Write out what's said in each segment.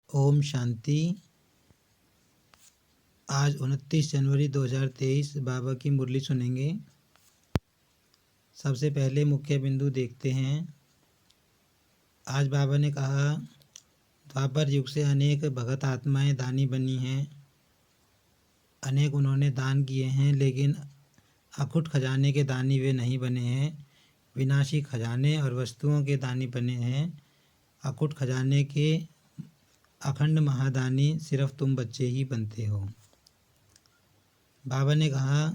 ओम शांति। आज 29 जनवरी 2023 बाबा की मुरली सुनेंगे। सबसे पहले मुख्य बिंदु देखते हैं। आज बाबा ने कहा, द्वापर युग से अनेक भगत आत्माएं दानी बनी हैं। अनेक उन्होंने दान किए हैं, लेकिन अखुट खजाने के दानी वे नहीं बने हैं। विनाशी खजाने और वस्तुओं के दानी बने हैं। अखुट खजाने के अखंड महादानी सिर्फ तुम बच्चे ही बनते हो। बाबा ने कहा,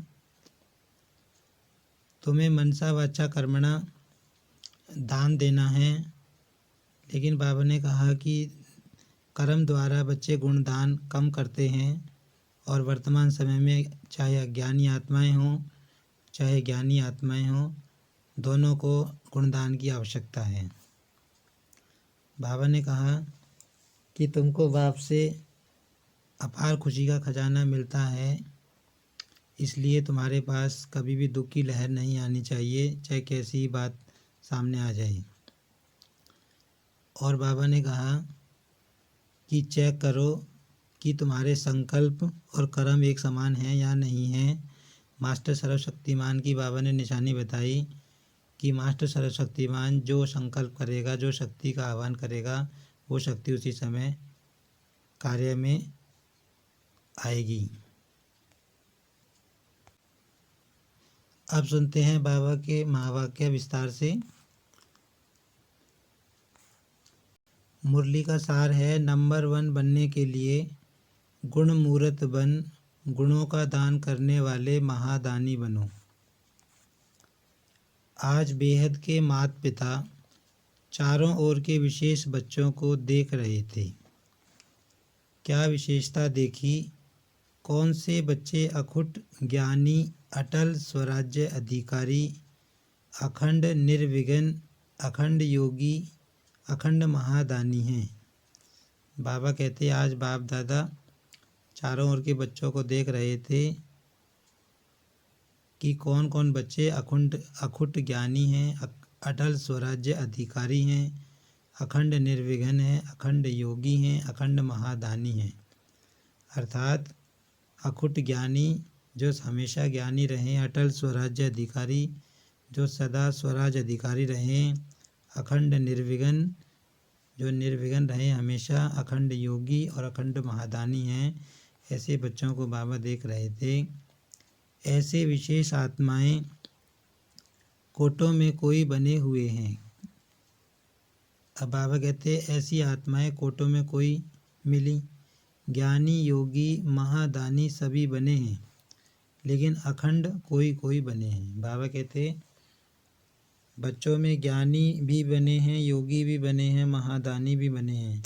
तुम्हें मनसा वाचा कर्मणा दान देना है, लेकिन बाबा ने कहा कि कर्म द्वारा बच्चे गुण दान कम करते हैं और वर्तमान समय में चाहे अज्ञानी आत्माएं हों चाहे ज्ञानी आत्माएं हों, दोनों को गुणदान की आवश्यकता है। बाबा ने कहा कि तुमको बाप से अपार खुशी का खजाना मिलता है, इसलिए तुम्हारे पास कभी भी दुख की लहर नहीं आनी चाहिए, चाहे कैसी ही बात सामने आ जाए। और बाबा ने कहा कि चेक करो कि तुम्हारे संकल्प और कर्म एक समान हैं या नहीं हैं। मास्टर सर्वशक्तिमान की बाबा ने निशानी बताई कि मास्टर सर्वशक्तिमान जो संकल्प करेगा, जो शक्ति का आह्वान करेगा, वो शक्ति उसी समय कार्य में आएगी। अब सुनते हैं बाबा के महावाक्य विस्तार से। मुरली का सार है, नंबर 1 बनने के लिए गुण मूर्त बन, गुणों का दान करने वाले महादानी बनो। आज बेहद के माता पिता चारों ओर के विशेष बच्चों को देख रहे थे। क्या विशेषता देखी? कौन से बच्चे अखुट ज्ञानी, अटल स्वराज्य अधिकारी, अखंड निर्विघ्न, अखंड योगी, अखंड महादानी हैं। बाबा कहते, आज बाप दादा चारों ओर के बच्चों को देख रहे थे कि कौन कौन बच्चे अखुट ज्ञानी हैं, अटल स्वराज्य अधिकारी हैं, अखंड निर्विघ्न हैं, अखंड योगी हैं, अखंड महादानी हैं। अर्थात अखुट ज्ञानी जो हमेशा ज्ञानी रहें, अटल स्वराज्य अधिकारी जो सदा स्वराज अधिकारी रहें, अखंड निर्विघ्न जो निर्विघ्न रहें हमेशा, अखंड योगी और अखंड महादानी हैं। ऐसे बच्चों को बाबा देख रहे थे। ऐसे विशेष आत्माएं कोटों में कोई बने हुए हैं। अब बाबा कहते, ऐसी आत्माएं कोटों में कोई मिली। ज्ञानी, योगी, महादानी सभी बने हैं, लेकिन अखंड कोई कोई बने हैं। बाबा कहते, बच्चों में ज्ञानी भी बने हैं, योगी भी बने हैं, महादानी भी बने हैं,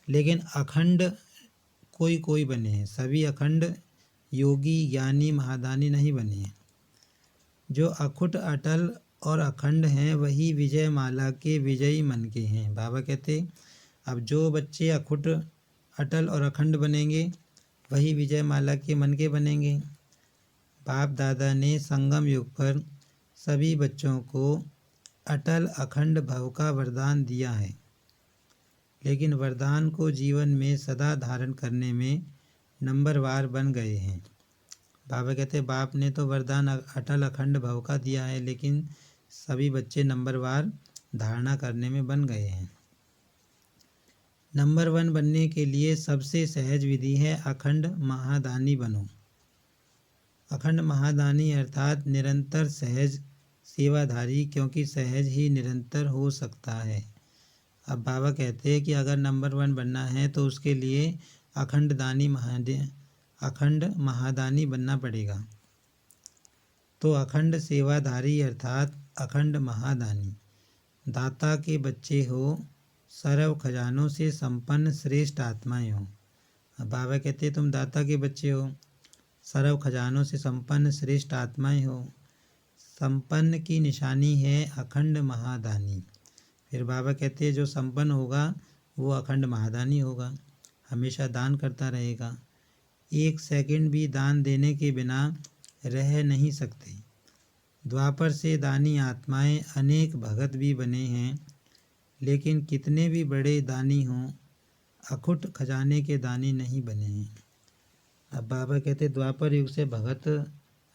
लेकिन अखंड कोई कोई बने हैं। सभी अखंड योगी, ज्ञानी, महादानी नहीं बने हैं। जो अखुट, अटल और अखंड हैं, वही विजय माला के विजयी मन के हैं। बाबा कहते, अब जो बच्चे अखुट, अटल और अखंड बनेंगे, वही विजय माला के मन के बनेंगे। बाप दादा ने संगम युग पर सभी बच्चों को अटल अखंड भव का वरदान दिया है, लेकिन वरदान को जीवन में सदा धारण करने में नंबरवार बन गए हैं। बाबा कहते, बाप ने तो वरदान अटल अखंड भव का दिया है, लेकिन सभी बच्चे नंबरवार धारणा करने में बन गए हैं। नंबर 1 बनने के लिए सबसे सहज विधि है, अखंड महादानी बनो। अखंड महादानी अर्थात निरंतर सहज सेवाधारी, क्योंकि सहज ही निरंतर हो सकता है। अब बाबा कहते हैं कि अगर नंबर 1 बनना है तो उसके लिए अखंड महादानी बनना पड़ेगा। तो अखंड सेवाधारी अर्थात अखंड महादानी, दाता के बच्चे हो, सर्व खजानों से संपन्न श्रेष्ठ आत्माएं हो। अब बाबा कहते, तुम दाता के बच्चे हो, सर्व खजानों से संपन्न श्रेष्ठ आत्माएं हो। संपन्न की निशानी है अखंड महादानी। फिर बाबा कहते हैं, जो संपन्न होगा वो अखंड महादानी होगा, हमेशा दान करता रहेगा, एक सेकंड भी दान देने के बिना रह नहीं सकते। द्वापर से दानी आत्माएं अनेक भगत भी बने हैं, लेकिन कितने भी बड़े दानी हों, अखुट खजाने के दानी नहीं बने हैं। अब बाबा कहते द्वापर युग से भगत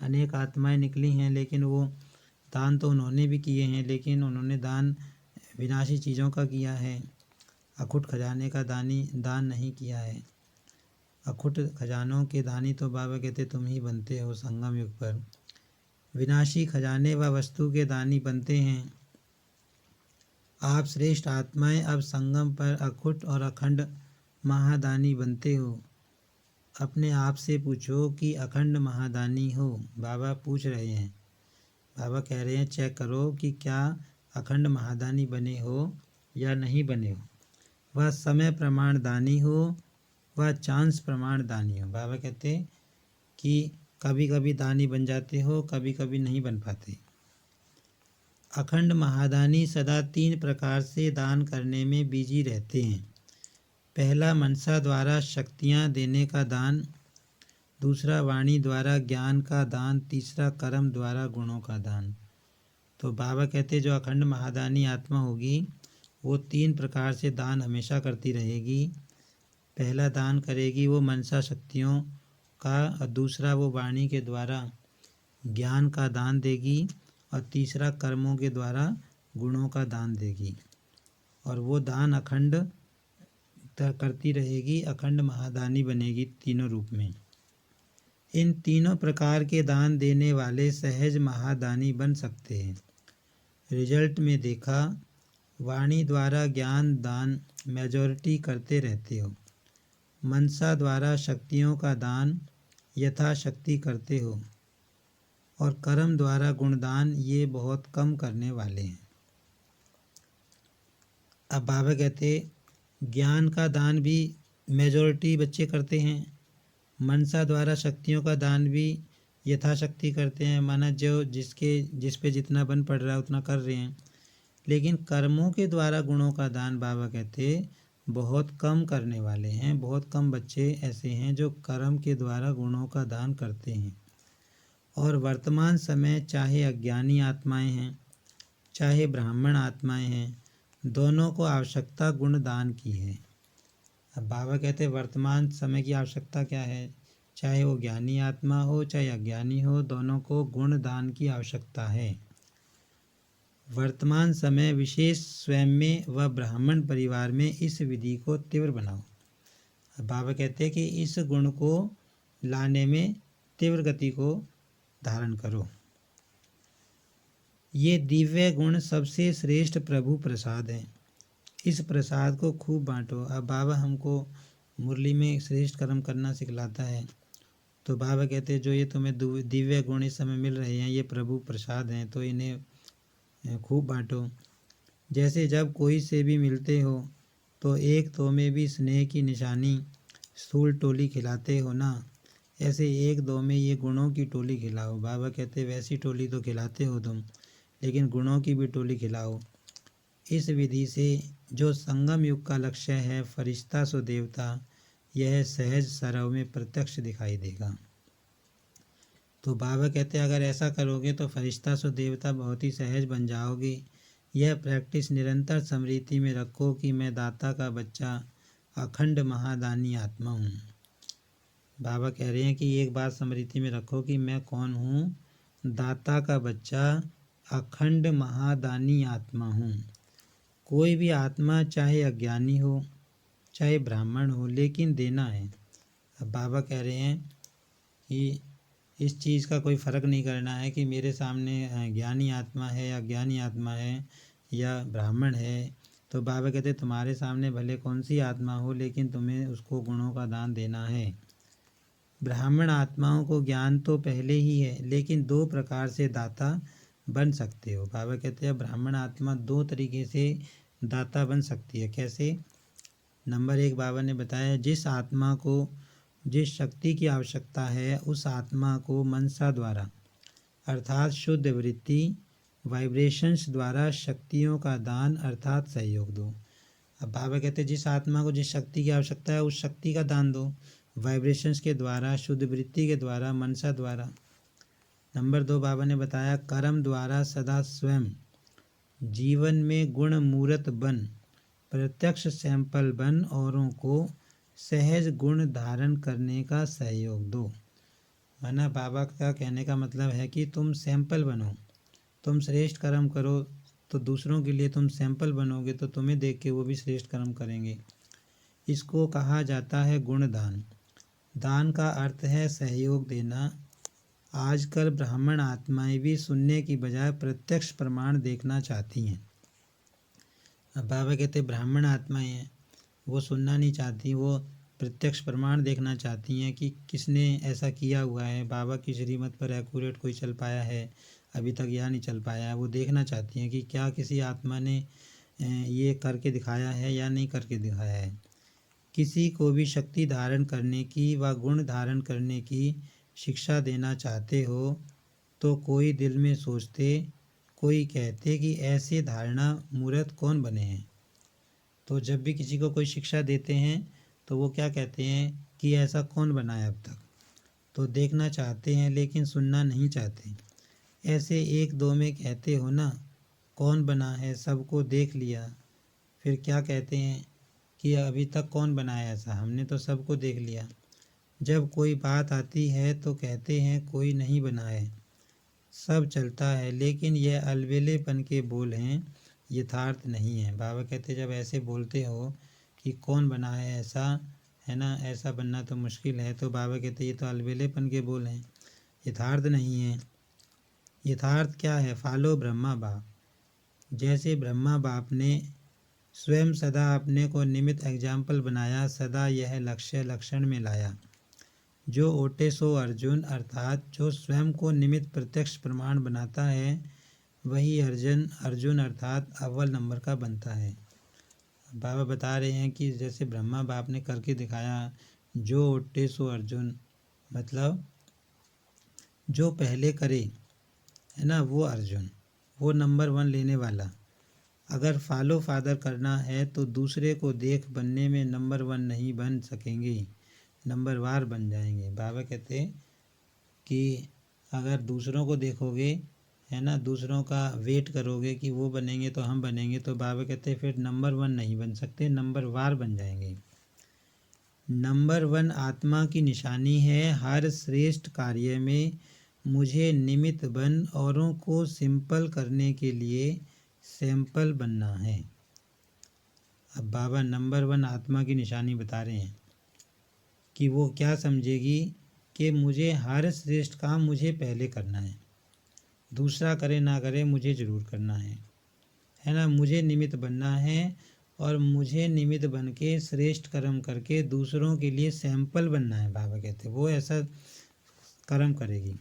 अनेक आत्माएं निकली हैं, लेकिन वो दान तो उन्होंने भी किए हैं, लेकिन उन्होंने दान विनाशी चीज़ों का किया है, अखुट खजाने का दान नहीं किया है। अखुट खजानों के दानी तो बाबा कहते तुम ही बनते हो संगम युग पर। विनाशी खजाने व वस्तु के दानी बनते हैं आप श्रेष्ठ आत्माएं। अब संगम पर अखुट और अखंड महादानी बनते हो। अपने आप से पूछो कि अखंड महादानी हो। बाबा पूछ रहे हैं, बाबा कह रहे हैं चेक करो कि क्या अखंड महादानी बने हो या नहीं बने हो। वह समय प्रमाण दानी हो, वह चांस प्रमाण दानी हो। बाबा कहते कि कभी कभी दानी बन जाते हो, कभी कभी नहीं बन पाते। अखंड महादानी सदा 3 प्रकार से दान करने में बिजी रहते हैं। पहला मनसा द्वारा शक्तियाँ देने का दान, दूसरा वाणी द्वारा ज्ञान का दान, तीसरा कर्म द्वारा गुणों का दान। तो बाबा कहते जो अखंड महादानी आत्मा होगी वो 3 प्रकार से दान हमेशा करती रहेगी। पहला दान करेगी वो मनसा शक्तियों का, और दूसरा वो वाणी के द्वारा ज्ञान का दान देगी, और तीसरा कर्मों के द्वारा गुणों का दान देगी। और वो दान अखंड करती रहेगी, अखंड महादानी बनेगी तीनों रूप में। इन तीनों प्रकार के दान देने वाले सहज महादानी बन सकते हैं। रिजल्ट में देखा, वाणी द्वारा ज्ञान दान मेजॉरिटी करते रहते हो, मनसा द्वारा शक्तियों का दान यथाशक्ति करते हो, और कर्म द्वारा गुणदान ये बहुत कम करने वाले हैं। अब बाबा कहते ज्ञान का दान भी मेजॉरिटी बच्चे करते हैं, मनसा द्वारा शक्तियों का दान भी यथाशक्ति करते हैं, माना जो जिस पे जितना बन पड़ रहा है उतना कर रहे हैं। लेकिन कर्मों के द्वारा गुणों का दान बाबा कहते बहुत कम करने वाले हैं। बहुत कम बच्चे ऐसे हैं जो कर्म के द्वारा गुणों का दान करते हैं। और वर्तमान समय चाहे अज्ञानी आत्माएं हैं चाहे ब्राह्मण आत्माएं हैं, दोनों को आवश्यकता गुण दान की है। अब बाबा कहते वर्तमान समय की आवश्यकता क्या है, चाहे वो ज्ञानी आत्मा हो चाहे अज्ञानी हो, दोनों को गुण दान की आवश्यकता है। वर्तमान समय विशेष स्वयं में व ब्राह्मण परिवार में इस विधि को तीव्र बनाओ। अब बाबा कहते हैं कि इस गुण को लाने में तीव्र गति को धारण करो। ये दिव्य गुण सबसे श्रेष्ठ प्रभु प्रसाद है, इस प्रसाद को खूब बांटो। अब बाबा हमको मुरली में श्रेष्ठ कर्म करना सिखलाता है, तो बाबा कहते हैं जो ये तुम्हें दिव्य गुण इस समय मिल रहे हैं ये प्रभु प्रसाद हैं, तो इन्हें खूब बांटो। जैसे जब कोई से भी मिलते हो तो एक तो में भी स्नेह की निशानी स्थूल टोली खिलाते हो ना, ऐसे एक दो में ये गुणों की टोली खिलाओ। बाबा कहते वैसी टोली तो खिलाते हो तुम, लेकिन गुणों की भी टोली खिलाओ। इस विधि से जो संगम युग का लक्ष्य है फरिश्ता सो देवता, यह सहज सरव में प्रत्यक्ष दिखाई देगा। तो बाबा कहते हैं अगर ऐसा करोगे तो फरिश्ता सो देवता बहुत ही सहज बन जाओगे। यह प्रैक्टिस निरंतर स्मृति में रखो कि मैं दाता का बच्चा अखंड महादानी आत्मा हूँ। बाबा कह रहे हैं कि एक बात स्मृति में रखो कि मैं कौन हूँ, दाता का बच्चा अखंड महादानी आत्मा हूँ। कोई भी आत्मा चाहे अज्ञानी हो चाहे ब्राह्मण हो, लेकिन देना है। अब बाबा कह रहे हैं कि इस चीज़ का कोई फ़र्क नहीं करना है कि मेरे सामने ज्ञानी आत्मा है या अज्ञानी आत्मा है या ब्राह्मण है। तो बाबा कहते तुम्हारे सामने भले कौन सी आत्मा हो, लेकिन तुम्हें उसको गुणों का दान देना है। ब्राह्मण आत्माओं को ज्ञान तो पहले ही है, लेकिन 2 प्रकार से दाता बन सकते हो। बाबा कहते हैं ब्राह्मण आत्मा 2 तरीके से दाता बन सकती है। कैसे? नंबर 1 बाबा ने बताया जिस आत्मा को जिस शक्ति की आवश्यकता है उस आत्मा को मनसा द्वारा अर्थात शुद्ध वृत्ति वाइब्रेशंस द्वारा शक्तियों का दान अर्थात सहयोग दो। अब बाबा कहते हैं जिस आत्मा को जिस शक्ति की आवश्यकता है उस शक्ति का दान दो, वाइब्रेशंस के द्वारा, शुद्ध वृत्ति के द्वारा, मनसा द्वारा। नंबर 2 बाबा ने बताया कर्म द्वारा सदा स्वयं जीवन में गुण मूर्त बन प्रत्यक्ष सैंपल बन औरों को सहज गुण धारण करने का सहयोग दो। माना बाबा का कहने का मतलब है कि तुम सैंपल बनो, तुम श्रेष्ठ कर्म करो तो दूसरों के लिए तुम सैंपल बनोगे तो तुम्हें देख के वो भी श्रेष्ठ कर्म करेंगे। इसको कहा जाता है गुणदान। दान का अर्थ है सहयोग देना। आजकल ब्राह्मण आत्माएं भी सुनने की बजाय प्रत्यक्ष प्रमाण देखना चाहती हैं। अब बाबा कहते ब्राह्मण आत्माएं हैं, वो सुनना नहीं चाहती, वो प्रत्यक्ष प्रमाण देखना चाहती हैं कि किसने ऐसा किया हुआ है, बाबा की श्रीमत पर एक्यूरेट कोई चल पाया है, अभी तक यह नहीं चल पाया है। वो देखना चाहती हैं कि क्या किसी आत्मा ने ये करके दिखाया है या नहीं करके दिखाया है। किसी को भी शक्ति धारण करने की व गुण धारण करने की शिक्षा देना चाहते हो तो कोई दिल में सोचते, कोई कहते कि ऐसे धारणा मूर्ख कौन बने हैं। तो जब भी किसी को कोई शिक्षा देते हैं तो वो क्या कहते हैं कि ऐसा कौन बना है अब तक। तो देखना चाहते हैं लेकिन सुनना नहीं चाहते। ऐसे एक दो में कहते हो ना कौन बना है, सबको देख लिया, फिर क्या कहते हैं कि अभी तक कौन बनाया ऐसा, हमने तो सबको देख लिया। जब कोई बात आती है तो कहते हैं कोई नहीं बना है, सब चलता है, लेकिन यह अलबेलेपन के बोल हैं, यथार्थ नहीं है। बाबा कहते जब ऐसे बोलते हो कि कौन बना है ऐसा, है ना, ऐसा बनना तो मुश्किल है, तो बाबा कहते ये तो अलबेलेपन के बोल हैं, यथार्थ नहीं है। यथार्थ क्या है? फॉलो ब्रह्मा बाप। जैसे ब्रह्मा बाप ने स्वयं सदा अपने को निमित्त एग्जाम्पल बनाया, सदा यह लक्ष्य लक्षण में लाया। जो ओटे सो अर्जुन, अर्थात जो स्वयं को निमित्त प्रत्यक्ष प्रमाण बनाता है वही अर्जुन अर्थात अव्वल नंबर का बनता है। बाबा बता रहे हैं कि जैसे ब्रह्मा बाप ने करके दिखाया, जो ओटे सो अर्जुन, मतलब जो पहले करे, है ना, वो अर्जुन, वो नंबर 1 लेने वाला। अगर फॉलो फादर करना है तो दूसरे को देख बनने में नंबर 1 नहीं बन सकेंगे, नंबर वार बन जाएंगे। बाबा कहते कि अगर दूसरों को देखोगे, है ना, दूसरों का वेट करोगे कि वो बनेंगे तो हम बनेंगे, तो बाबा कहते फिर नंबर 1 नहीं बन सकते, नंबर वार बन जाएंगे। नंबर 1 आत्मा की निशानी है। हर श्रेष्ठ कार्य में मुझे निमित्त बन औरों को सिंपल करने के लिए सैंपल बनना है। अब बाबा नंबर 1 आत्मा की निशानी बता रहे हैं कि वो क्या समझेगी कि मुझे हर श्रेष्ठ काम मुझे पहले करना है, दूसरा करे ना करे मुझे ज़रूर करना है ना, मुझे निमित्त बनना है और मुझे निमित्त बन के श्रेष्ठ कर्म करके दूसरों के लिए सैंपल बनना है। बाबा कहते वो ऐसा कर्म करेगी।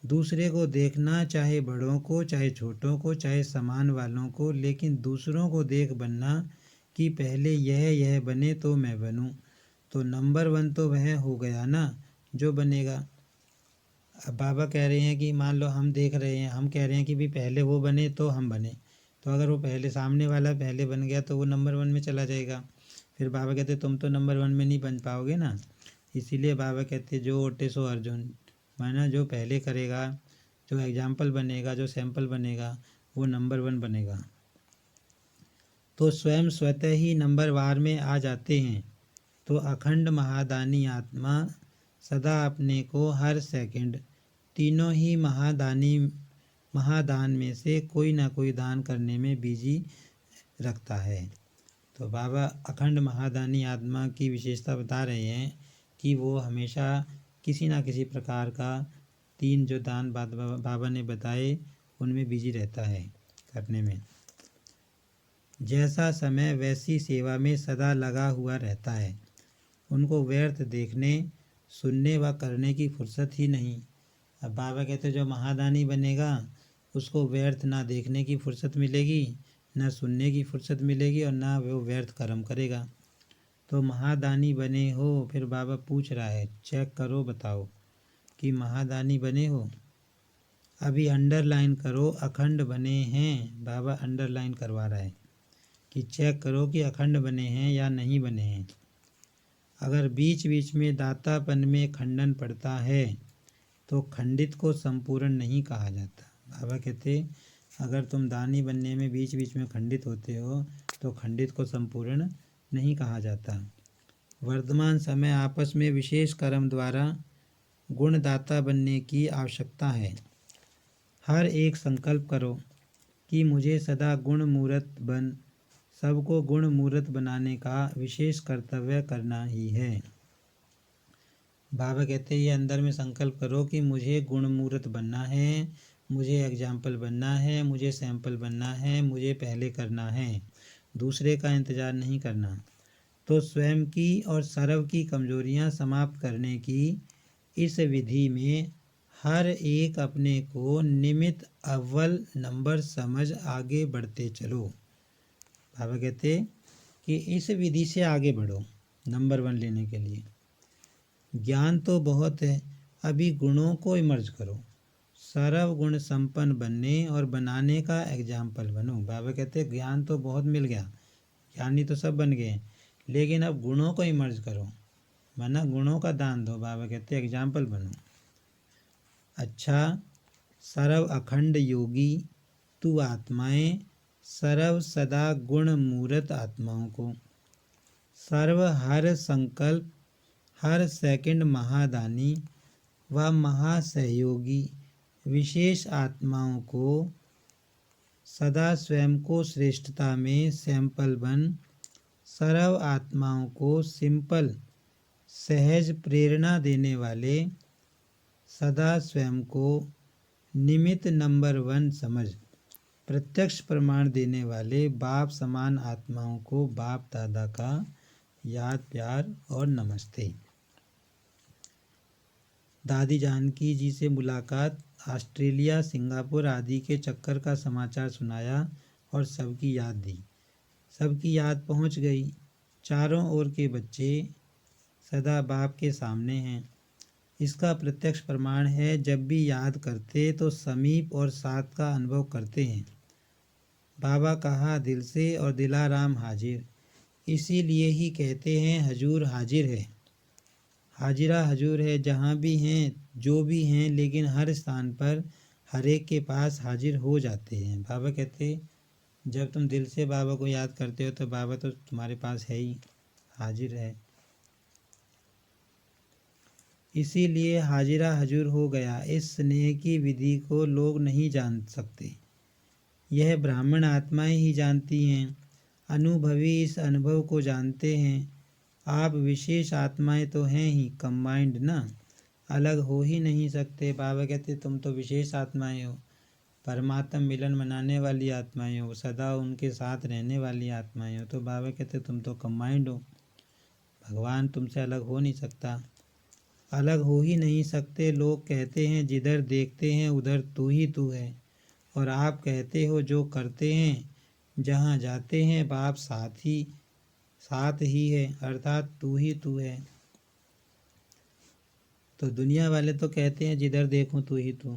दूसरे को देखना, चाहे बड़ों को, चाहे छोटों को, चाहे समान वालों को, लेकिन दूसरों को देख बनना कि पहले यह बने तो मैं बनूं। तो नंबर 1 तो वह हो गया ना जो बनेगा। अब बाबा कह रहे हैं कि मान लो हम देख रहे हैं, हम कह रहे हैं कि भी पहले वो बने तो हम बने, तो अगर वो पहले सामने वाला पहले बन गया तो वो नंबर 1 में चला जाएगा। फिर बाबा कहते तुम तो नंबर 1 में नहीं बन पाओगे ना। इसीलिए बाबा कहते जो ओटे सो अर्जुन, माना जो पहले करेगा, जो एग्जाम्पल बनेगा, जो सैंपल बनेगा, वो नंबर 1 बनेगा। तो स्वयं स्वतः ही नंबर वार में आ जाते हैं। तो अखंड महादानी आत्मा सदा अपने को हर सेकंड तीनों ही महादान में से कोई ना कोई दान करने में बिजी रखता है। तो बाबा अखंड महादानी आत्मा की विशेषता बता रहे हैं कि वो हमेशा किसी ना किसी प्रकार का 3 जो दान बाबा ने बताए उनमें बिजी रहता है करने में। जैसा समय वैसी सेवा में सदा लगा हुआ रहता है। उनको व्यर्थ देखने, सुनने व करने की फुर्सत ही नहीं। अब बाबा कहते जो महादानी बनेगा उसको व्यर्थ ना देखने की फुर्सत मिलेगी, ना सुनने की फुर्सत मिलेगी और ना वो व्यर्थ कर्म करेगा। तो महादानी बने हो, फिर बाबा पूछ रहा है चेक करो बताओ कि महादानी बने हो। अभी अंडरलाइन करो अखंड बने हैं। बाबा अंडरलाइन करवा रहा है कि चेक करो कि अखंड बने हैं या नहीं बने हैं। अगर बीच बीच में दातापन में खंडन पड़ता है तो खंडित को संपूर्ण नहीं कहा जाता। बाबा कहते अगर तुम दानी बनने में बीच बीच में खंडित होते हो तो खंडित को संपूर्ण नहीं कहा जाता। वर्तमान समय आपस में विशेष कर्म द्वारा गुणदाता बनने की आवश्यकता है। हर एक संकल्प करो कि मुझे सदा गुण मूर्त बन सबको गुण मूर्त बनाने का विशेष कर्तव्य करना ही है। बाबा कहते हैं ये अंदर में संकल्प करो कि मुझे गुण मूर्त बनना है, मुझे एग्जाम्पल बनना है, मुझे सैंपल बनना है, मुझे पहले करना है, दूसरे का इंतज़ार नहीं करना। तो स्वयं की और सर्व की कमजोरियां समाप्त करने की इस विधि में हर एक अपने को निमित्त अव्वल नंबर समझ आगे बढ़ते चलो। बाबा कहते कि इस विधि से आगे बढ़ो नंबर 1 लेने के लिए। ज्ञान तो बहुत है, अभी गुणों को इमर्ज करो, सर्व गुण संपन्न बनने और बनाने का एग्जाम्पल बनो। बाबा कहते हैं ज्ञान तो बहुत मिल गया, ज्ञानी तो सब बन गए, लेकिन अब गुणों को इमर्ज करो, माना गुणों का दान दो। बाबा कहते हैं एग्जाम्पल बनो। अच्छा, सर्व अखंड योगी तू आत्माएं, सर्व सदा गुण मूर्त आत्माओं को, सर्व हर संकल्प हर सेकंड महादानी व महासहयोगी विशेष आत्माओं को सदा स्वयं को श्रेष्ठता में सैंपल बन, सर्व आत्माओं को सिंपल सहज प्रेरणा देने वाले, सदा स्वयं को निमित्त नंबर 1 समझ प्रत्यक्ष प्रमाण देने वाले बाप समान आत्माओं को बाप दादा का याद प्यार और नमस्ते। दादी जानकी जी से मुलाकात, ऑस्ट्रेलिया सिंगापुर आदि के चक्कर का समाचार सुनाया और सबकी याद दी। सबकी याद पहुंच गई। चारों ओर के बच्चे सदा बाप के सामने हैं। इसका प्रत्यक्ष प्रमाण है, जब भी याद करते तो समीप और साथ का अनुभव करते हैं। बाबा कहा दिल से और दिलाराम हाजिर, इसीलिए ही कहते हैं हजूर हाजिर है। हाजिरा हजूर है, जहाँ भी हैं जो भी हैं, लेकिन हर स्थान पर हर एक के पास हाजिर हो जाते हैं। बाबा कहते जब तुम दिल से बाबा को याद करते हो तो बाबा तो तुम्हारे पास है ही, हाजिर है। इसीलिए हाजिरा हजूर हो गया। इस स्नेह की विधि को लोग नहीं जान सकते, यह ब्राह्मण आत्माएं ही जानती हैं। अनुभवी इस अनुभव को जानते हैं। आप विशेष आत्माएं तो हैं ही, कंबाइंड ना, अलग हो ही नहीं सकते। बाबा कहते तुम तो विशेष आत्माएं हो, परमात्मा मिलन मनाने वाली आत्माएं हो, सदा उनके साथ रहने वाली आत्माएं हो। तो बाबा कहते तुम तो कंबाइंड हो, भगवान तुमसे अलग हो नहीं सकता, अलग हो ही नहीं सकते। लोग कहते हैं जिधर देखते हैं उधर तू ही तू है, और आप कहते हो जो करते हैं जहाँ जाते हैं बाप साथ ही है, अर्थात तू ही तू है। तो दुनिया वाले तो कहते हैं जिधर देखूं तू ही तू,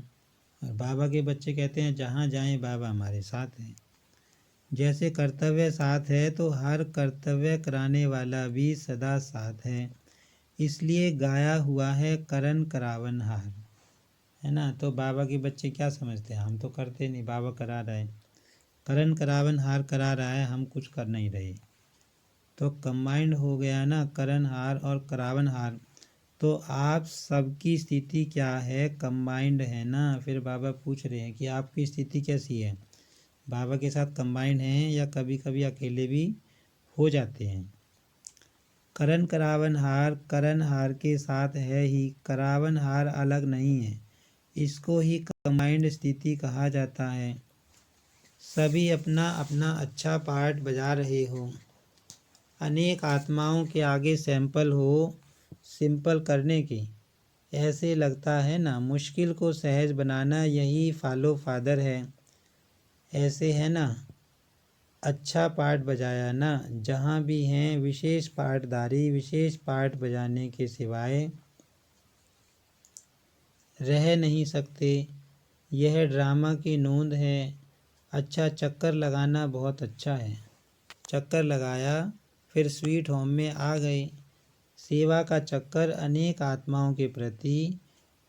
और बाबा के बच्चे कहते हैं जहाँ जाएं बाबा हमारे साथ है। जैसे कर्तव्य साथ है तो हर कर्तव्य कराने वाला भी सदा साथ है। इसलिए गाया हुआ है करन करावन हार, है ना। तो बाबा के बच्चे क्या समझते हैं, हम तो करते नहीं, बाबा करा रहे हैं, करन करावन हार करा रहा है, हम कुछ कर नहीं रहे। तो कंबाइंड हो गया ना करन हार और करावन हार। तो आप सबकी स्थिति क्या है, कंबाइंड है ना। फिर बाबा पूछ रहे हैं कि आपकी स्थिति कैसी है, बाबा के साथ कंबाइंड हैं या कभी कभी अकेले भी हो जाते हैं। करन करावन हार के साथ है ही, करावन हार अलग नहीं है, इसको ही कंबाइंड स्थिति कहा जाता है। सभी अपना अपना अच्छा पार्ट बजा रहे हो, अनेक आत्माओं के आगे सैंपल हो सिंपल करने की। ऐसे लगता है ना, मुश्किल को सहज बनाना यही फॉलो फादर है। ऐसे है ना, अच्छा पार्ट बजाया ना, जहाँ भी हैं विशेष पार्टधारी विशेष पार्ट बजाने के सिवाय रह नहीं सकते। यह ड्रामा की नोंद है। अच्छा, चक्कर लगाना बहुत अच्छा है। चक्कर लगाया, फिर स्वीट होम में आ गए। सेवा का चक्कर अनेक आत्माओं के प्रति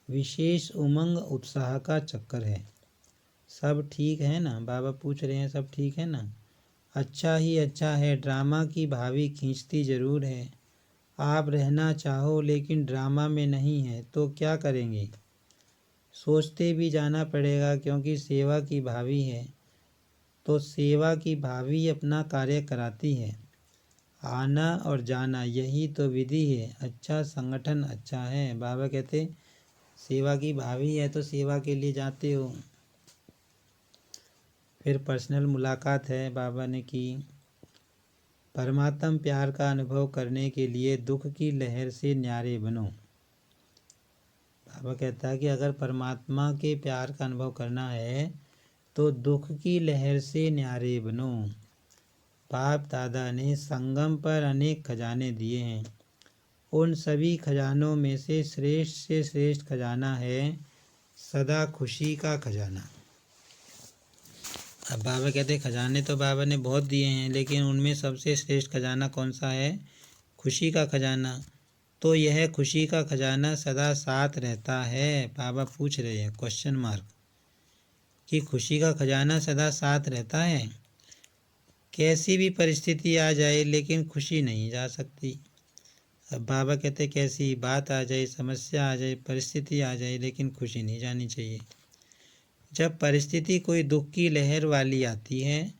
विशेष उमंग उत्साह का चक्कर है। सब ठीक है ना, बाबा पूछ रहे हैं सब ठीक है ना। अच्छा ही अच्छा है, ड्रामा की भावी खींचती ज़रूर है। आप रहना चाहो लेकिन ड्रामा में नहीं है तो क्या करेंगे? सोचते भी जाना पड़ेगा क्योंकि सेवा की भावी है, तो सेवा की भावी अपना कार्य कराती है। आना और जाना यही तो विधि है, अच्छा संगठन अच्छा है। बाबा कहते सेवा की भावी है तो सेवा के लिए जाते हो। फिर पर्सनल मुलाकात है, बाबा ने की। परमात्म प्यार का अनुभव करने के लिए दुख की लहर से न्यारे बनो। बाबा कहता है कि अगर परमात्मा के प्यार का अनुभव करना है तो दुख की लहर से न्यारे बनो। बाप दादा ने संगम पर अनेक खजाने दिए हैं, उन सभी खजानों में से श्रेष्ठ खजाना है सदा खुशी का खजाना। अब बाबा कहते खजाने तो बाबा ने बहुत दिए हैं, लेकिन उनमें सबसे श्रेष्ठ खजाना कौन सा है? खुशी का खजाना। तो यह खुशी का खजाना सदा साथ रहता है। बाबा पूछ रहे हैं क्वेश्चन मार्क कि खुशी का खजाना सदा साथ रहता है, कैसी भी परिस्थिति आ जाए लेकिन खुशी नहीं जा सकती। अब बाबा कहते कैसी बात आ जाए, समस्या आ जाए, परिस्थिति आ जाए, लेकिन खुशी नहीं जानी चाहिए। जब परिस्थिति कोई दुख की लहर वाली आती है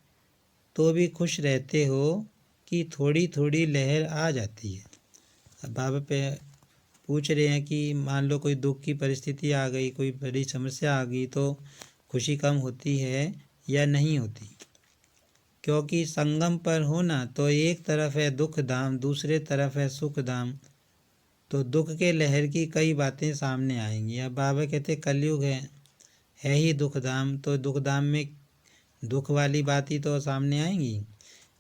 तो भी खुश रहते हो कि थोड़ी थोड़ी लहर आ जाती है। अब बाबा पे पूछ रहे हैं कि मान लो कोई दुख की परिस्थिति आ गई, कोई बड़ी समस्या आ गई, तो खुशी कम होती है या नहीं होती? क्योंकि संगम पर हो ना, तो एक तरफ है दुख धाम, दूसरे तरफ है सुख धाम, तो दुख के लहर की कई बातें सामने आएंगी। अब बाबा कहते कलयुग है ही दुख धाम, तो दुख धाम में दुख वाली बात ही तो सामने आएंगी,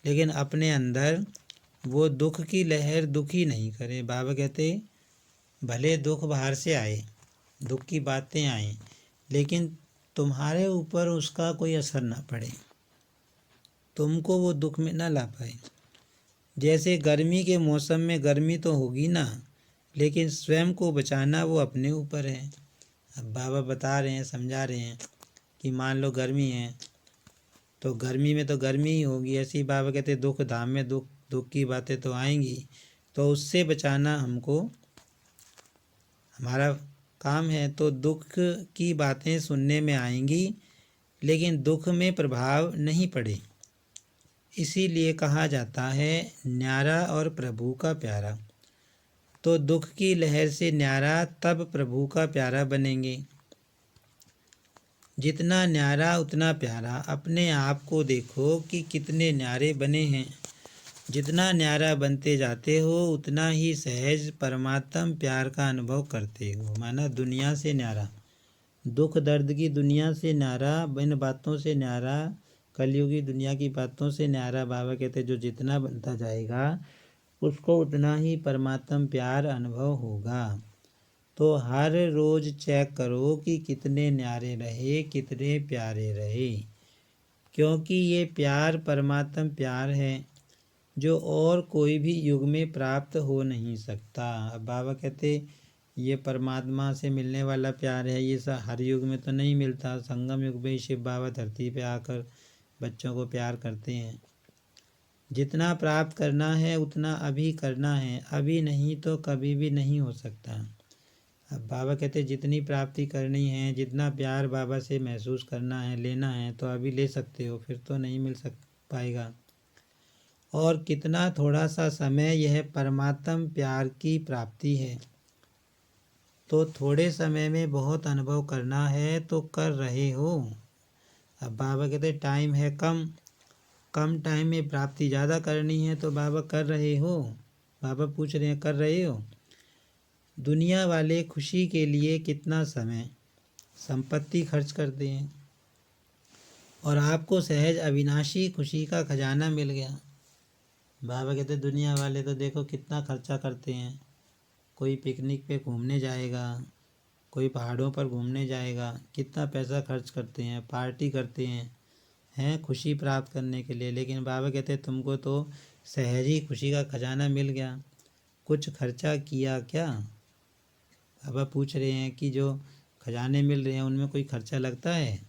लेकिन अपने अंदर वो दुख की लहर दुखी नहीं करे। बाबा कहते भले दुख बाहर से आए, दुख की बातें आए, लेकिन तुम्हारे ऊपर उसका कोई असर ना पड़े, तुमको वो दुख में ना ला पाए। जैसे गर्मी के मौसम में गर्मी तो होगी ना, लेकिन स्वयं को बचाना वो अपने ऊपर है। अब बाबा बता रहे हैं, समझा रहे हैं कि मान लो गर्मी है तो गर्मी में तो गर्मी ही होगी। ऐसे ही बाबा कहते दुख धाम में दुख की बातें तो आएंगी, तो उससे बचाना हमको हमारा काम है। तो दुख की बातें सुनने में आएंगी लेकिन दुख में प्रभाव नहीं पड़े, इसीलिए कहा जाता है न्यारा और प्रभु का प्यारा। तो दुख की लहर से न्यारा तब प्रभु का प्यारा बनेंगे। जितना न्यारा उतना प्यारा। अपने आप को देखो कि कितने न्यारे बने हैं। जितना न्यारा बनते जाते हो उतना ही सहज परमात्म प्यार का अनुभव करते हो। माना दुनिया से न्यारा, दुख दर्द की दुनिया से न्यारा, इन बातों से न्यारा, कलयुगी दुनिया की बातों से न्यारा। बाबा कहते जो जितना बनता जाएगा उसको उतना ही परमात्म प्यार अनुभव होगा। तो हर रोज़ चेक करो कि कितने न्यारे रहे, कितने प्यारे रहे, क्योंकि ये प्यार परमात्म प्यार है जो और कोई भी युग में प्राप्त हो नहीं सकता। अब बाबा कहते ये परमात्मा से मिलने वाला प्यार है, ये सब हर युग में तो नहीं मिलता। संगम युग में शिव बाबा धरती पे आकर बच्चों को प्यार करते हैं। जितना प्राप्त करना है उतना अभी करना है, अभी नहीं तो कभी भी नहीं हो सकता। अब बाबा कहते जितनी प्राप्ति करनी है, जितना प्यार बाबा से महसूस करना है, लेना है, तो अभी ले सकते हो, फिर तो नहीं मिल पाएगा। और कितना थोड़ा सा समय यह परमात्म प्यार की प्राप्ति है, तो थोड़े समय में बहुत अनुभव करना है तो कर रहे हो। अब बाबा कहते टाइम है कम, कम टाइम में प्राप्ति ज़्यादा करनी है, तो बाबा कर रहे हो। बाबा पूछ रहे हैं कर रहे हो? दुनिया वाले खुशी के लिए कितना समय संपत्ति खर्च करते हैं और आपको सहज अविनाशी खुशी का खजाना मिल गया। बाबा कहते दुनिया वाले तो देखो कितना खर्चा करते हैं, कोई पिकनिक पे घूमने जाएगा, कोई पहाड़ों पर घूमने जाएगा, कितना पैसा खर्च करते हैं, पार्टी करते हैं खुशी प्राप्त करने के लिए। लेकिन बाबा कहते तुमको तो सहज ही खुशी का खजाना मिल गया, कुछ खर्चा किया क्या? बाबा पूछ रहे हैं कि जो खजाने मिल रहे हैं उनमें कोई खर्चा लगता है?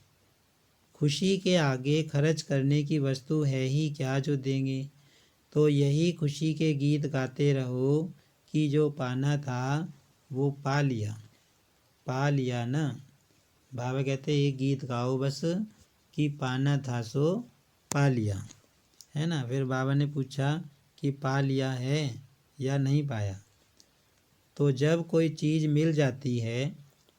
खुशी के आगे खर्च करने की वस्तु है ही क्या जो देंगे। तो यही खुशी के गीत गाते रहो कि जो पाना था वो पा लिया ना। बाबा कहते ये गीत गाओ बस कि पाना था सो पा लिया, है ना। फिर बाबा ने पूछा कि पा लिया है या नहीं पाया। तो जब कोई चीज़ मिल जाती है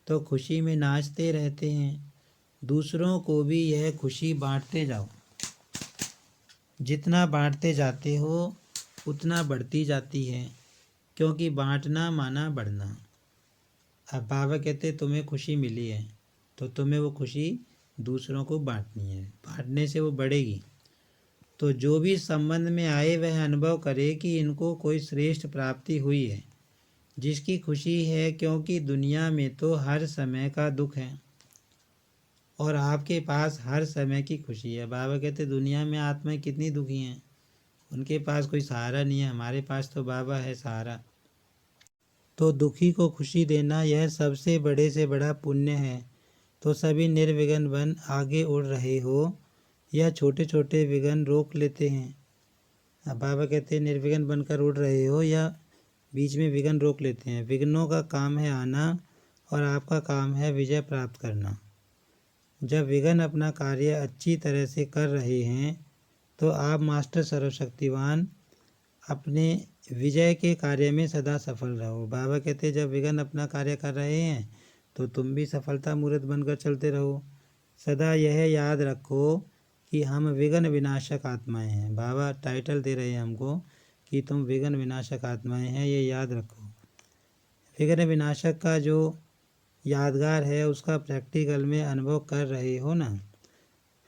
तो खुशी में नाचते रहते हैं। दूसरों को भी यह खुशी बांटते जाओ। जितना बांटते जाते हो उतना बढ़ती जाती है, क्योंकि बांटना माना बढ़ना। अब बाबा कहते तुम्हें खुशी मिली है तो तुम्हें वो खुशी दूसरों को बांटनी है, बांटने से वो बढ़ेगी। तो जो भी संबंध में आए वह अनुभव करे कि इनको कोई श्रेष्ठ प्राप्ति हुई है, जिसकी खुशी है, क्योंकि दुनिया में तो हर समय का दुख है और आपके पास हर समय की खुशी है। बाबा कहते दुनिया में आत्माएं कितनी दुखी हैं, उनके पास कोई सहारा नहीं है, हमारे पास तो बाबा है सहारा। तो दुखी को खुशी देना यह सबसे बड़े से बड़ा पुण्य है। तो सभी निर्विघ्न बन आगे उड़ रहे हो या छोटे छोटे विघ्न रोक लेते हैं। अब बाबा कहते हैं निर्विघ्न बनकर उड़ रहे हो या बीच में विघ्न रोक लेते हैं। विघ्नों का काम है आना और आपका काम है विजय प्राप्त करना। जब विघ्न अपना कार्य अच्छी तरह से कर रहे हैं तो आप मास्टर सर्वशक्तिवान अपने विजय के कार्य में सदा सफल रहो। बाबा कहते जब विघ्न अपना कार्य कर रहे हैं तो तुम भी सफलता मूर्त बनकर चलते रहो। सदा यह याद रखो कि हम विघ्न विनाशक आत्माएं हैं। बाबा टाइटल दे रहे हैं हमको कि तुम विघ्न विनाशक आत्माएं हैं, ये याद रखो। विघ्न विनाशक का जो यादगार है उसका प्रैक्टिकल में अनुभव कर रहे हो ना।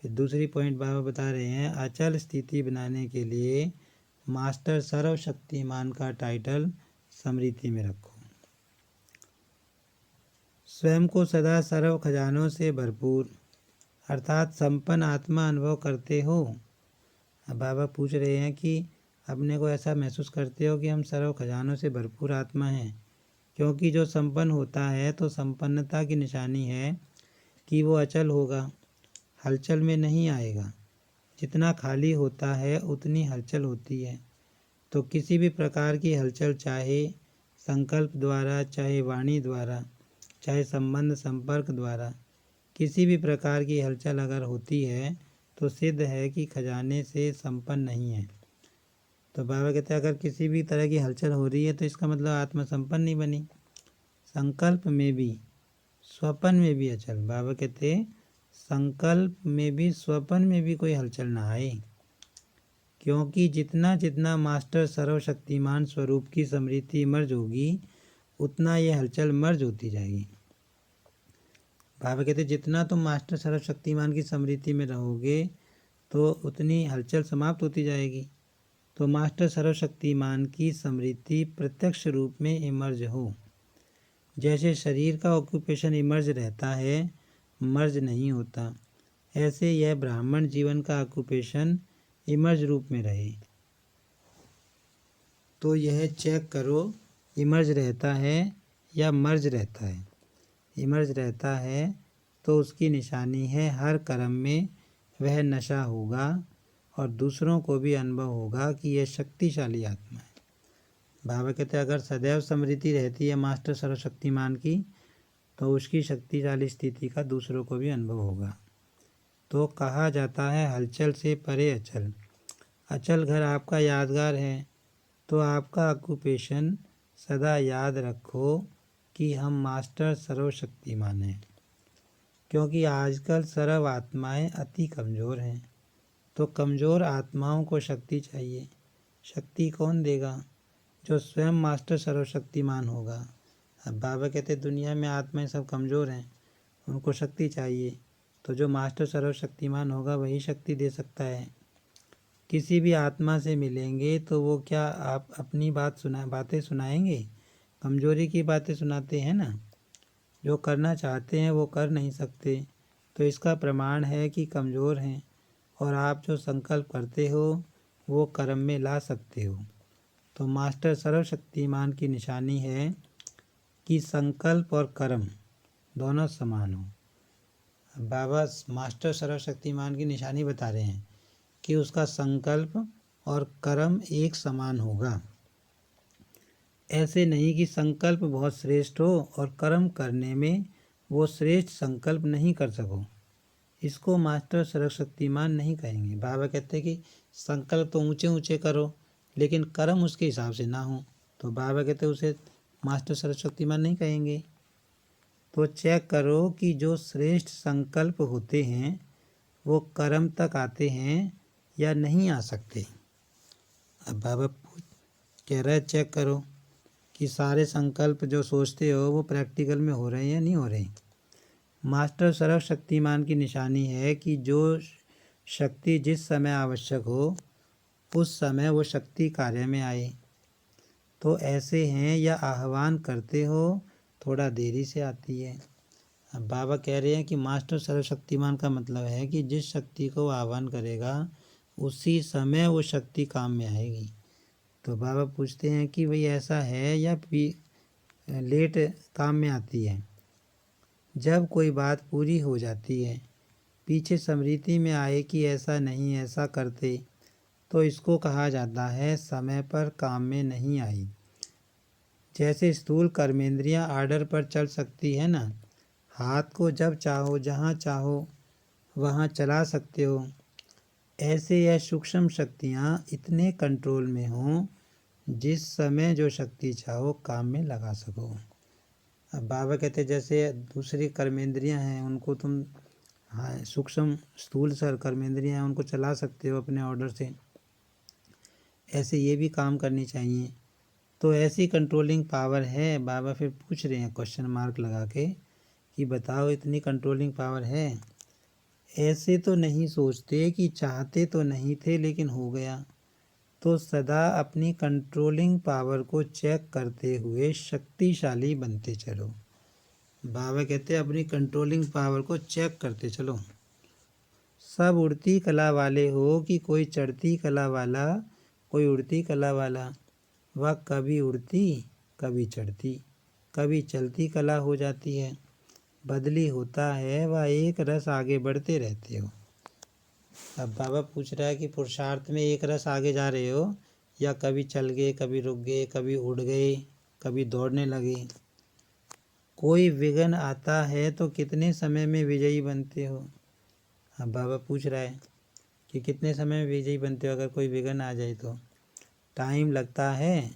फिर दूसरी पॉइंट बाबा बता रहे हैं, अचल स्थिति बनाने के लिए मास्टर सर्वशक्तिमान का टाइटल स्मृति में रखो। स्वयं को सदा सर्व खजानों से भरपूर अर्थात संपन्न आत्मा अनुभव करते हो। अब बाबा पूछ रहे हैं कि अपने को ऐसा महसूस करते हो कि हम सर्व खजानों से भरपूर आत्मा हैं, क्योंकि जो संपन्न होता है तो संपन्नता की निशानी है कि वो अचल होगा, हलचल में नहीं आएगा। जितना खाली होता है उतनी हलचल होती है। तो किसी भी प्रकार की हलचल, चाहे संकल्प द्वारा, चाहे वाणी द्वारा, चाहे संबंध संपर्क द्वारा, किसी भी प्रकार की हलचल अगर होती है तो सिद्ध है कि खजाने से संपन्न नहीं है। तो बाबा कहते हैं अगर किसी भी तरह की हलचल हो रही है तो इसका मतलब आत्मा संपन्न नहीं बनी। संकल्प में भी स्वप्न में भी अचल। बाबा कहते संकल्प में भी स्वप्न में भी कोई हलचल ना आए, क्योंकि जितना जितना मास्टर सर्वशक्तिमान स्वरूप की स्मृति मर्ज होगी उतना यह हलचल मर्ज होती जाएगी। बाबा कहते जितना तुम मास्टर सर्वशक्तिमान की स्मृति में रहोगे तो उतनी हलचल समाप्त होती जाएगी। तो मास्टर सर्वशक्तिमान की स्मृति प्रत्यक्ष रूप में इमर्ज हो। जैसे शरीर का ऑक्यूपेशन इमर्ज रहता है, मर्ज नहीं होता, ऐसे यह ब्राह्मण जीवन का ऑक्यूपेशन इमर्ज रूप में रहे। तो यह चेक करो इमर्ज रहता है या मर्ज रहता है। इमर्ज रहता है तो उसकी निशानी है हर कर्म में वह नशा होगा और दूसरों को भी अनुभव होगा कि यह शक्तिशाली आत्मा है। बाबा कहते हैं अगर सदैव स्मृति रहती है मास्टर सर्वशक्तिमान की तो उसकी शक्तिशाली स्थिति का दूसरों को भी अनुभव होगा। तो कहा जाता है हलचल से परे अचल। अचल घर आपका यादगार है, तो आपका ऑक्यूपेशन सदा याद रखो कि हम मास्टर सर्वशक्तिमान हैं, क्योंकि आजकल सर्व आत्माएं अति कमज़ोर हैं। तो कमज़ोर आत्माओं को शक्ति चाहिए। शक्ति कौन देगा? जो स्वयं मास्टर सर्वशक्तिमान होगा। अब बाबा कहते दुनिया में आत्माएं सब कमज़ोर हैं, उनको शक्ति चाहिए। तो जो मास्टर सर्वशक्तिमान होगा वही शक्ति दे सकता है। किसी भी आत्मा से मिलेंगे तो वो क्या आप अपनी बातें सुनाएंगे? कमज़ोरी की बातें सुनाते हैं ना। जो करना चाहते हैं वो कर नहीं सकते, तो इसका प्रमाण है कि कमज़ोर हैं। और आप जो संकल्प करते हो वो कर्म में ला सकते हो। तो मास्टर सर्वशक्तिमान की निशानी है कि संकल्प और कर्म दोनों समान हो। बाबा मास्टर सर्वशक्तिमान की निशानी बता रहे हैं कि उसका संकल्प और कर्म एक समान होगा। ऐसे नहीं कि संकल्प बहुत श्रेष्ठ हो और कर्म करने में वो श्रेष्ठ संकल्प नहीं कर सको, इसको मास्टर सर्वशक्तिमान नहीं कहेंगे। बाबा कहते हैं कि संकल्प तो ऊंचे ऊंचे करो लेकिन कर्म उसके हिसाब से ना हो, तो बाबा कहते हैं उसे मास्टर सर्वशक्तिमान नहीं कहेंगे। तो चेक करो कि जो श्रेष्ठ संकल्प होते हैं वो कर्म तक आते हैं या नहीं आ सकते। अब बाबा कह रहा है चेक करो कि सारे संकल्प जो सोचते हो वो प्रैक्टिकल में हो रहे हैं या नहीं हो रहे। मास्टर सर्वशक्तिमान की निशानी है कि जो शक्ति जिस समय आवश्यक हो उस समय वो शक्ति कार्य में आए। तो ऐसे हैं या आह्वान करते हो थोड़ा देरी से आती है। अब बाबा कह रहे हैं कि मास्टर सर्वशक्तिमान का मतलब है कि जिस शक्ति को आह्वान करेगा उसी समय वो शक्ति काम में आएगी। तो बाबा पूछते हैं कि भाई ऐसा है या लेट काम में आती है। जब कोई बात पूरी हो जाती है, पीछे स्मृति में आए कि ऐसा नहीं ऐसा करते, तो इसको कहा जाता है समय पर काम में नहीं आई। जैसे स्थूल कर्मेंद्रियां आर्डर पर चल सकती है ना, हाथ को जब चाहो जहाँ चाहो वहाँ चला सकते हो, ऐसे यह सूक्ष्म शक्तियाँ इतने कंट्रोल में हों जिस समय जो शक्ति चाहो काम में लगा सको। अब बाबा कहते जैसे दूसरी कर्मेंद्रियाँ हैं उनको तुम सूक्ष्म स्थूल कर्मेंद्रियाँ हैं उनको चला सकते हो अपने ऑर्डर से, ऐसे ये भी काम करनी चाहिए। तो ऐसी कंट्रोलिंग पावर है। बाबा फिर पूछ रहे हैं क्वेश्चन मार्क लगा के कि बताओ इतनी कंट्रोलिंग पावर है। ऐसे तो नहीं सोचते कि चाहते तो नहीं थे लेकिन हो गया। तो सदा अपनी कंट्रोलिंग पावर को चेक करते हुए शक्तिशाली बनते चलो। बाबा कहते हैं अपनी कंट्रोलिंग पावर को चेक करते चलो। सब उड़ती कला वाले हो कि कोई चढ़ती कला वाला, कोई उड़ती कला वाला, वह कभी उड़ती कभी चढ़ती कभी चलती कला हो जाती है। बदली होता है वह एक रस आगे बढ़ते रहते हो। अब बाबा पूछ रहा है कि पुरुषार्थ में एक रस आगे जा रहे हो या कभी चल गए, कभी रुक गए, कभी उड़ गए, कभी दौड़ने लगे। कोई विघ्न आता है तो कितने समय में विजयी बनते हो। अब बाबा पूछ रहा है कि कितने समय में विजयी बनते हो अगर कोई विघ्न आ जाए तो। टाइम लगता है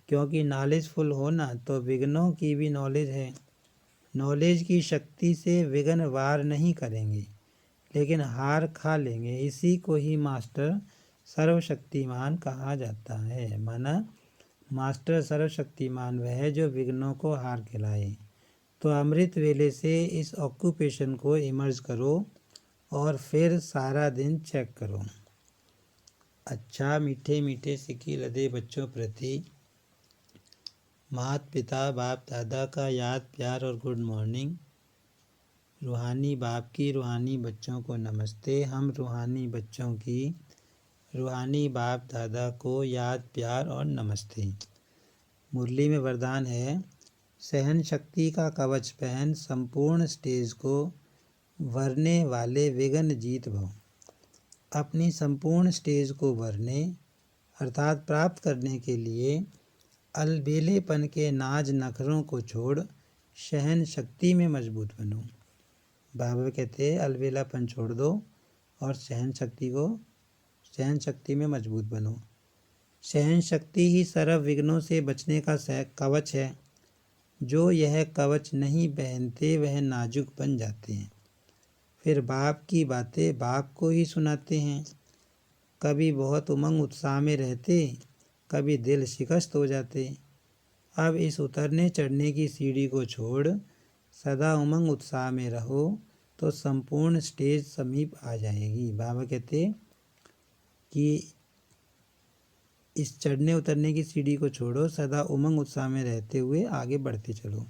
क्योंकि नॉलेजफुल हो ना तो विघ्नों की भी नॉलेज है। नॉलेज की शक्ति से विघ्न वार नहीं करेंगे लेकिन हार खा लेंगे। इसी को ही मास्टर सर्वशक्तिमान कहा जाता है। माना मास्टर सर्वशक्तिमान वह है जो विघ्नों को हार खिलाए। तो अमृत वेले से इस ऑक्यूपेशन को इमर्ज करो और फिर सारा दिन चेक करो। अच्छा मीठे मीठे सिक्की लदे बच्चों प्रति माता पिता बाप दादा का याद प्यार और गुड मॉर्निंग। रूहानी बाप की रूहानी बच्चों को नमस्ते। हम रूहानी बच्चों की रूहानी बाप दादा को याद प्यार और नमस्ते। मुरली में वरदान है, सहन शक्ति का कवच पहन संपूर्ण स्टेज को वरने वाले विघ्न जीत भव। अपनी संपूर्ण स्टेज को वरने अर्थात प्राप्त करने के लिए अलबेलेपन के नाज नखरों को छोड़ सहन शक्ति में मजबूत बनो। बाबा कहते हैं अलबेलापन छोड़ दो और सहन शक्ति में मजबूत बनो। सहन शक्ति ही सर्व विघ्नों से बचने का कवच है। जो यह कवच नहीं पहनते वह नाजुक बन जाते हैं, फिर बाप की बातें बाप को ही सुनाते हैं। कभी बहुत उमंग उत्साह में रहते, कभी दिल शिकस्त हो जाते। अब इस उतरने चढ़ने की सीढ़ी को छोड़ सदा उमंग उत्साह में रहो तो संपूर्ण स्टेज समीप आ जाएगी। बाबा कहते कि इस चढ़ने उतरने की सीढ़ी को छोड़ो, सदा उमंग उत्साह में रहते हुए आगे बढ़ते चलो।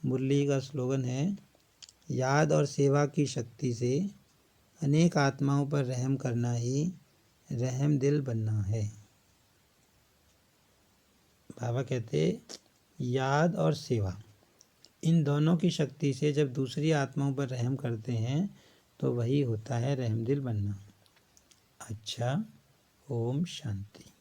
मुरली का स्लोगन है, याद और सेवा की शक्ति से अनेक आत्माओं पर रहम करना ही रहम दिल बनना है। बाबा कहते याद और सेवा, इन दोनों की शक्ति से जब दूसरी आत्माओं पर रहम करते हैं तो वही होता है रहमदिल बनना। अच्छा, ओम शांति।